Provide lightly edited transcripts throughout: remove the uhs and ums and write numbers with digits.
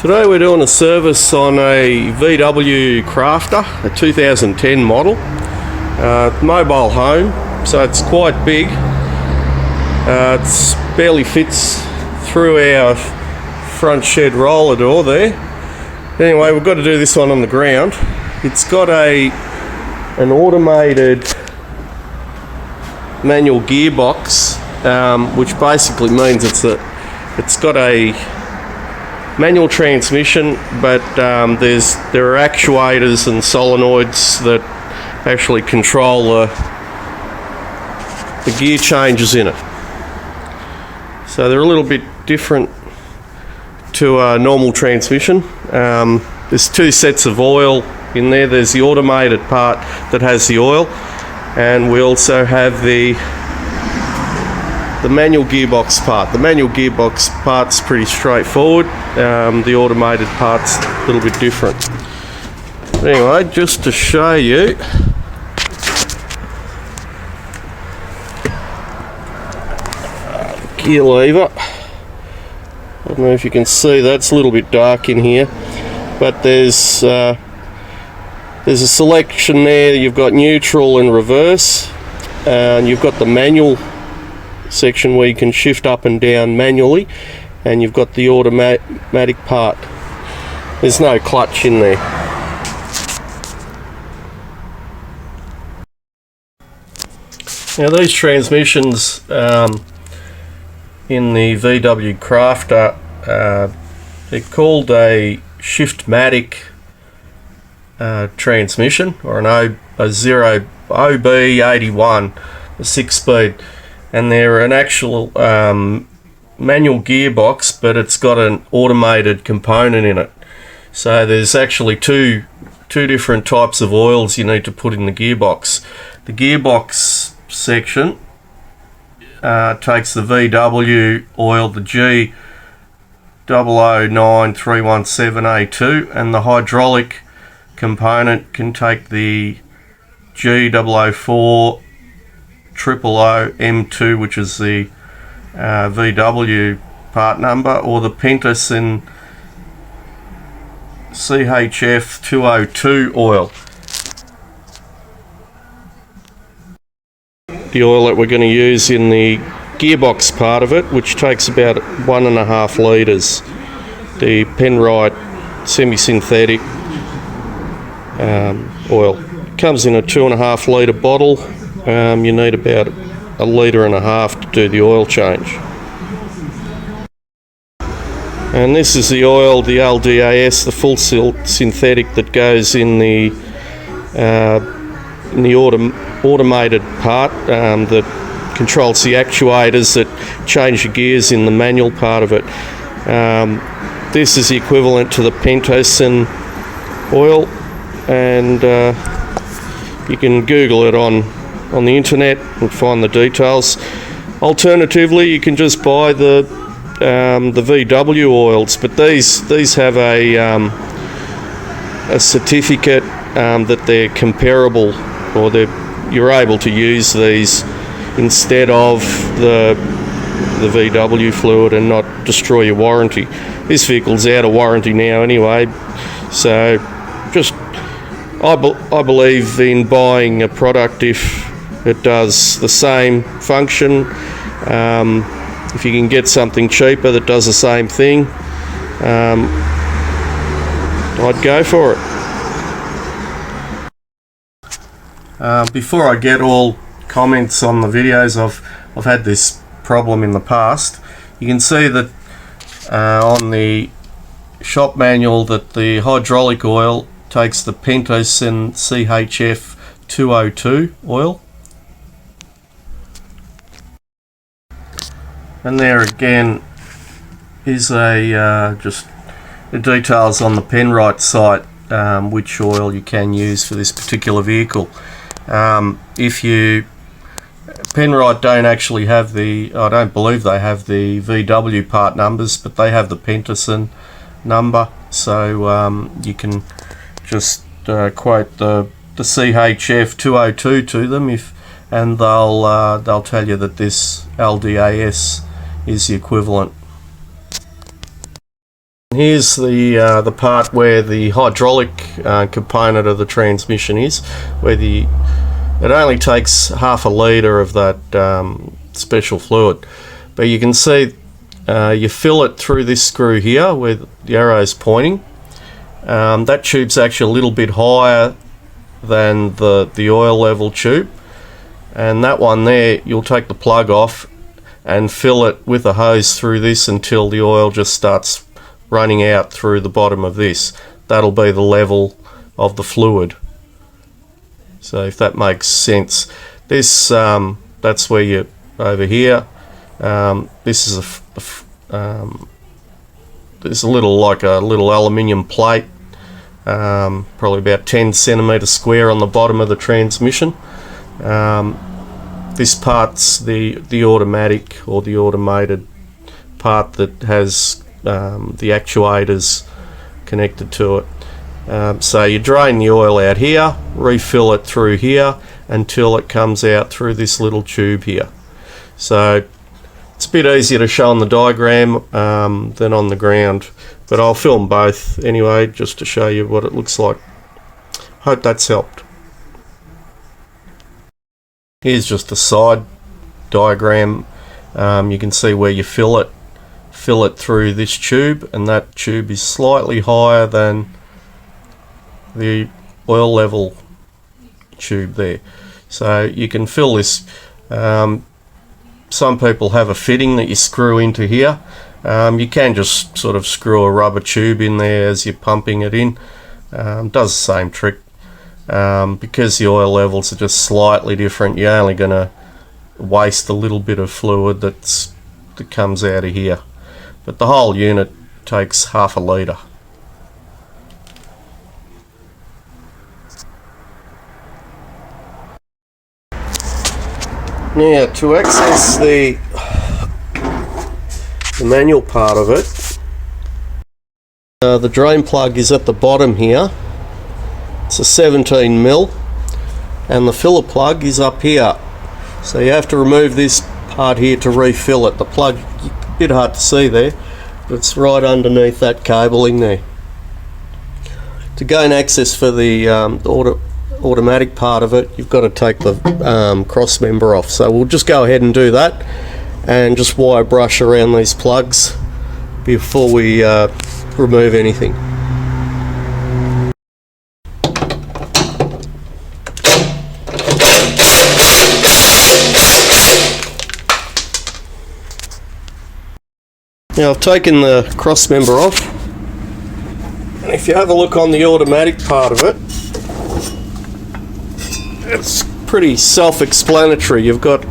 Today we're doing a service on a VW Crafter, a 2010 model. Mobile home, so it's quite big. It barely fits through our front shed roller door there. Anyway, we've got to do this one on the ground. It's got an automated manual gearbox, which basically means it's got a manual transmission, but there are actuators and solenoids that actually control the gear changes in it. So they're a little bit different to a normal transmission. There's two sets of oil in there. There's the automated part that has the oil, and we also have the manual gearbox part. The manual gearbox part's pretty straightforward. The automated part's a little bit different. Anyway, just to show you, gear lever. I don't know if you can see, that's a little bit dark in here, but there's a selection there. You've got neutral and reverse, and you've got the manual section where you can shift up and down manually, and you've got the automatic part. There's no clutch in there. Now these transmissions in the VW Crafter, they're called a Shiftmatic transmission, or a OB81, a 6-speed. And they're an actual manual gearbox, but it's got an automated component in it. So there's actually two different types of oils you need to put in the gearbox. The gearbox section takes the VW oil, the G009317A2, and the hydraulic component can take the G004 000M2, which is the VW part number, or the Pentasyn CHF 202 oil. The oil that we're going to use in the gearbox part of it, which takes about 1.5 litres. The Penrite semi-synthetic oil. It comes in a 2.5 litre bottle. You need about 1.5 litres to do the oil change. And this is the oil, the LDAS, the full synthetic that goes in the automated part that controls the actuators that change the gears in the manual part of it. This is the equivalent to the Pentasyn oil, and you can Google it on the internet and find the details. Alternatively, you can just buy the VW oils, but these have a certificate that they're comparable, or you're able to use these instead of the VW fluid and not destroy your warranty. This vehicle's out of warranty now anyway, so just I believe in buying a product if it does the same function. If you can get something cheaper that does the same thing, I'd go for it. Before I get all comments on the videos, I've had this problem in the past. You can see that on the shop manual that the hydraulic oil takes the Pentasyn CHF 202 oil. And there again is just the details on the Penrite site, which oil you can use for this particular vehicle. Penrite don't actually have I don't believe they have the VW part numbers, but they have the Pentasyn number, so you can just quote the CHF 202 to them, and they'll tell you that this LDAS is the equivalent. Here's the part where the hydraulic component of the transmission is, where it only takes half a litre of that special fluid, but you can see you fill it through this screw here where the arrow's pointing. That tube's actually a little bit higher than the oil level tube, and that one there, you'll take the plug off and fill it with a hose through this until the oil just starts running out through the bottom of this. That'll be the level of the fluid. So if that makes sense, this that's where you over here. This is there's a little aluminium plate, probably about 10 centimeters square on the bottom of the transmission. This part's the automatic or the automated part that has the actuators connected to it. So you drain the oil out here, refill it through here until it comes out through this little tube here. So it's a bit easier to show on the diagram than on the ground, but I'll film both anyway just to show you what it looks like. Hope that's helped. Here's just a side diagram. You can see where you fill it through this tube, and that tube is slightly higher than the oil level tube there. So you can fill this. Some people have a fitting that you screw into here. You can just sort of screw a rubber tube in there as you're pumping it in. Does the same trick. Because the oil levels are just slightly different, you're only going to waste a little bit of fluid that comes out of here. But the whole unit takes half a litre. Now to access the manual part of it, the drain plug is at the bottom here. It's a 17mm, and the filler plug is up here. So you have to remove this part here to refill it. The plug, a bit hard to see there, but it's right underneath that cabling there. To gain access for the automatic part of it, you've got to take the cross member off. So we'll just go ahead and do that and just wire brush around these plugs before we remove anything. Now I've taken the cross member off, and if you have a look on the automatic part of it, it's pretty self-explanatory. You've got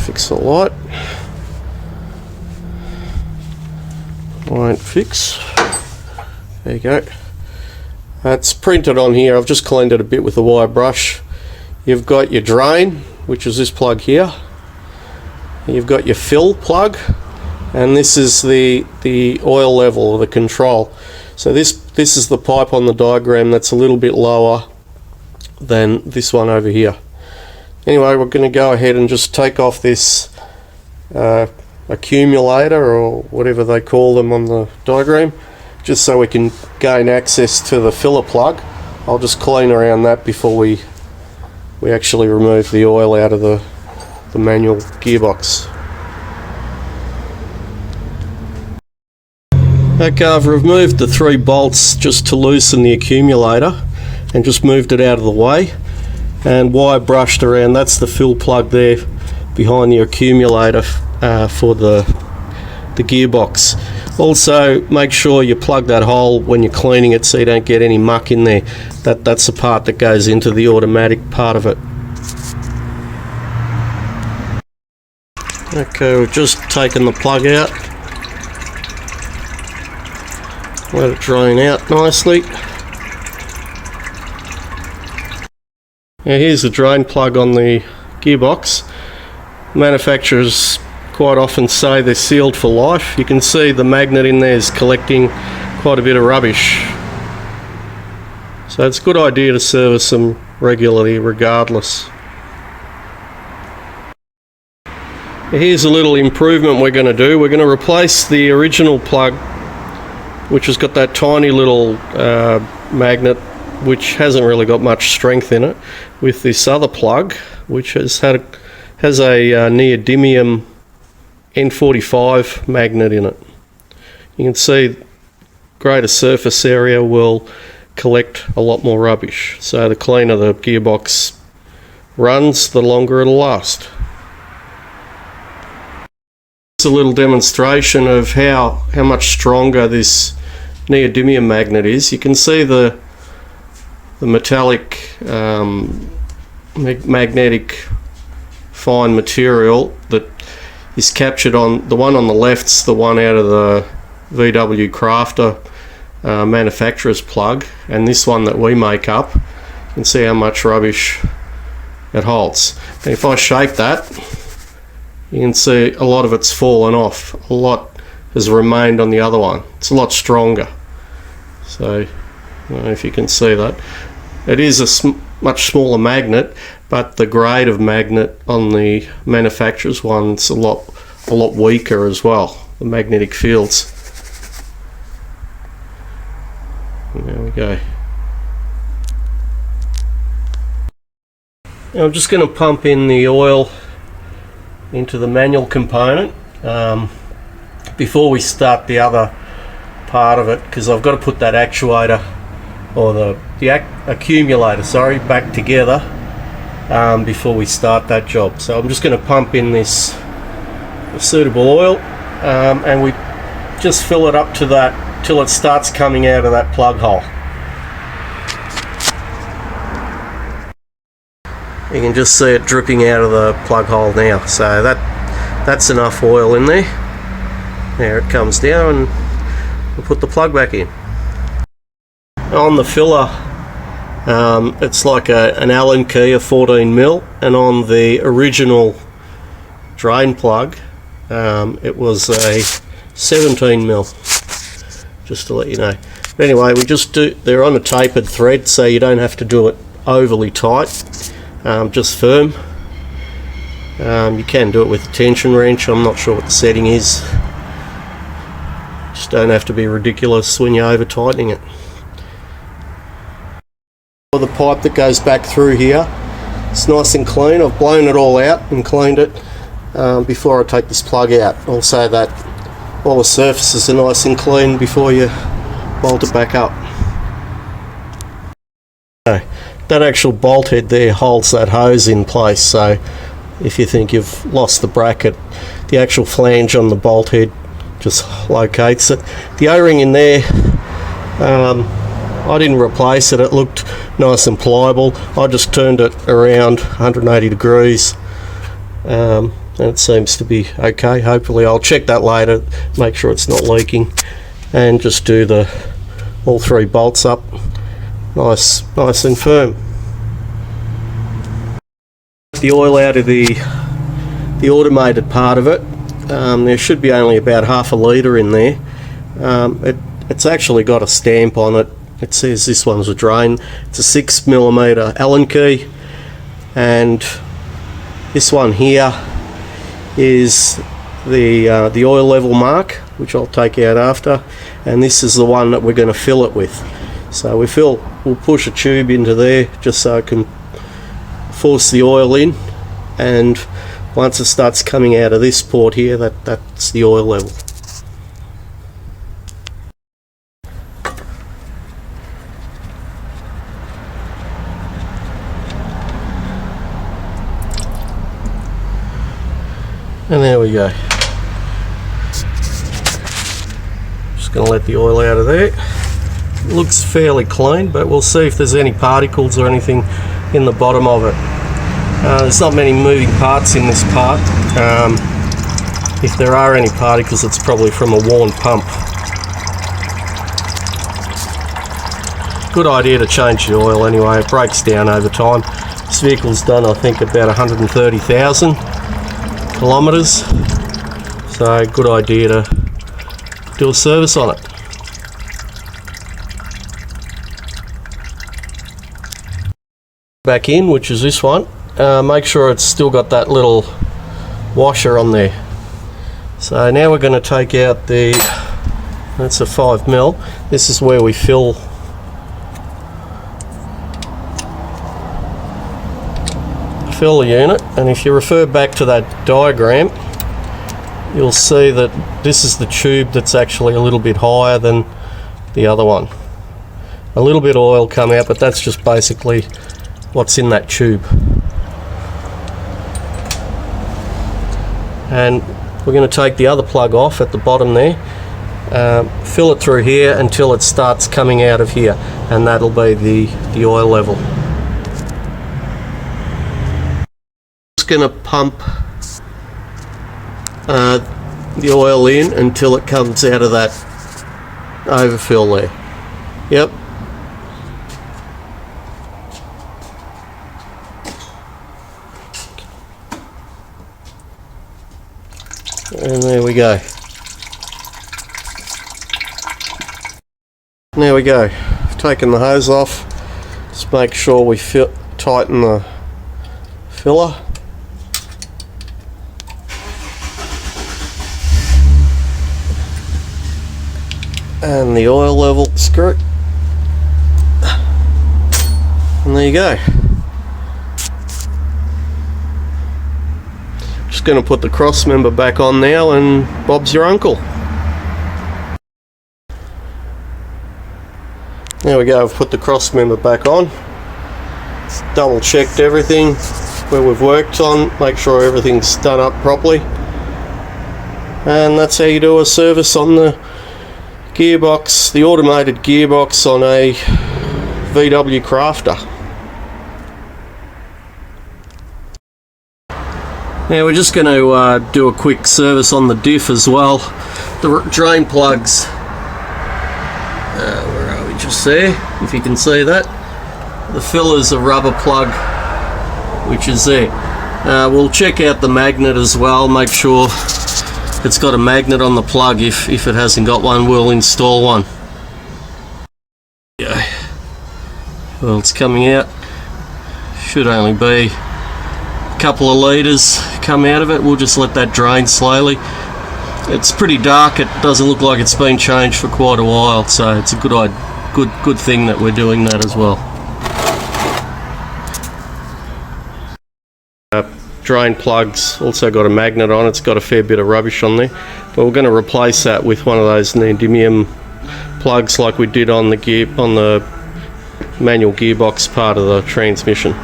fix the light, won't fix, there you go. It's printed on here. I've just cleaned it a bit with a wire brush. You've got your drain, which is this plug here. You've got your fill plug, and this is the oil level or the control. So this is the pipe on the diagram that's a little bit lower than this one over here. Anyway, we're going to go ahead and just take off this accumulator or whatever they call them on the diagram, just so we can gain access to the filler plug. I'll just clean around that before we actually remove the oil out of the manual gearbox. Okay, I've removed the 3 bolts just to loosen the accumulator and just moved it out of the way, and wire brushed around. That's the fill plug there behind the accumulator for the gearbox. Also, make sure you plug that hole when you're cleaning it so you don't get any muck in there. That's the part that goes into the automatic part of it. Okay, we've just taken the plug out. Let it drain out nicely. Now here's the drain plug on the gearbox. Manufacturers quite often say they're sealed for life. You can see the magnet in there is collecting quite a bit of rubbish. So it's a good idea to service them regularly regardless. Here's a little improvement we're going to do. We're going to replace the original plug, which has got that tiny little magnet which hasn't really got much strength in it, with this other plug which has a neodymium N45 magnet in it. You can see greater surface area will collect a lot more rubbish, so the cleaner the gearbox runs, the longer it'll last. It's a little demonstration of how much stronger this neodymium magnet is. You can see the metallic magnetic fine material that is captured on the one on the left's the one out of the VW Crafter manufacturer's plug, and this one that we make up, you can see how much rubbish it holds. And if I shake that, you can see a lot of it's fallen off. A lot has remained on the other one. It's a lot stronger. So, I don't know if you can see that. It is a much smaller magnet, but the grade of magnet on the manufacturer's one's a lot weaker as well. The magnetic fields. And there we go. Now I'm just going to pump in the oil into the manual component before we start the other part of it, because I've got to put that actuator or the accumulator, sorry, back together before we start that job. So I'm just going to pump in this suitable oil and we just fill it up to that till it starts coming out of that plug hole. You can just see it dripping out of the plug hole now, so that's enough oil in there. There it comes down, and we'll put the plug back in. On the filler, it's like an Allen key, a 14mm, and on the original drain plug it was a 17mm, just to let you know. But anyway, they're on a tapered thread, so you don't have to do it overly tight. Just firm. You can do it with a tension wrench. I'm not sure what the setting is. Just don't have to be ridiculous when you're over tightening it. The pipe that goes back through here, it's nice and clean. I've blown it all out and cleaned it before I take this plug out. Also that all the surfaces are nice and clean before you bolt it back up. Okay. That actual bolt head there holds that hose in place, so if you think you've lost the bracket, the actual flange on the bolt head just locates it. The O-ring in there, I didn't replace it. It looked nice and pliable. I just turned it around 180 degrees and it seems to be okay. Hopefully I'll check that later, make sure it's not leaking, and just do all three bolts up nice and firm. The oil out of the automated part of it. There should be only about half a litre in there. It's actually got a stamp on it. It says this one's a drain. It's a 6mm Allen key, and this one here is the oil level mark, which I'll take out after, and this is the one that we're going to fill it with. So we'll push a tube into there just so it can force the oil in, and once it starts coming out of this port here, that's the oil level. And there we go. Just going to let the oil out of there. It looks fairly clean, but we'll see if there's any particles or anything in the bottom of it. There's not many moving parts in this part. If there are any particles, it's probably from a worn pump. Good idea to change the oil anyway. It breaks down over time. This vehicle's done, I think, about 130,000 kilometres, so good idea to do a service on it. Back in, which is this one. Make sure it's still got that little washer on there. So now we're going to take out the, that's a 5mm. This is where we fill the unit, and if you refer back to that diagram, you'll see that this is the tube that's actually a little bit higher than the other one. A little bit of oil come out, but that's just basically what's in that tube. And we're going to take the other plug off at the bottom there, fill it through here until it starts coming out of here, and that'll be the oil level. Just going to pump the oil in until it comes out of that overfill there. Yep. And there we go. There we go. Taking the hose off. Just make sure we tighten the filler. And the oil level screw. And there you go. Just going to put the cross member back on now, and Bob's your uncle. There we go, I've put the cross member back on. Double checked everything where we've worked on, make sure everything's done up properly. And that's how you do a service on the gearbox, the automated gearbox on a VW Crafter. Now we're just going to do a quick service on the diff as well. The drain plugs, where are we, just there, if you can see that. The filler's a rubber plug, which is there. We'll check out the magnet as well, make sure it's got a magnet on the plug. If it hasn't got one, we'll install one. Yeah. Well, it's coming out. Should only be a couple of litres come out of it. We'll just let that drain slowly. It's pretty dark. It doesn't look like it's been changed for quite a while, so it's a good thing that we're doing that as well. Drain plugs also got a magnet on. It's got a fair bit of rubbish on there, but we're going to replace that with one of those neodymium plugs like we did on the manual gearbox part of the transmission.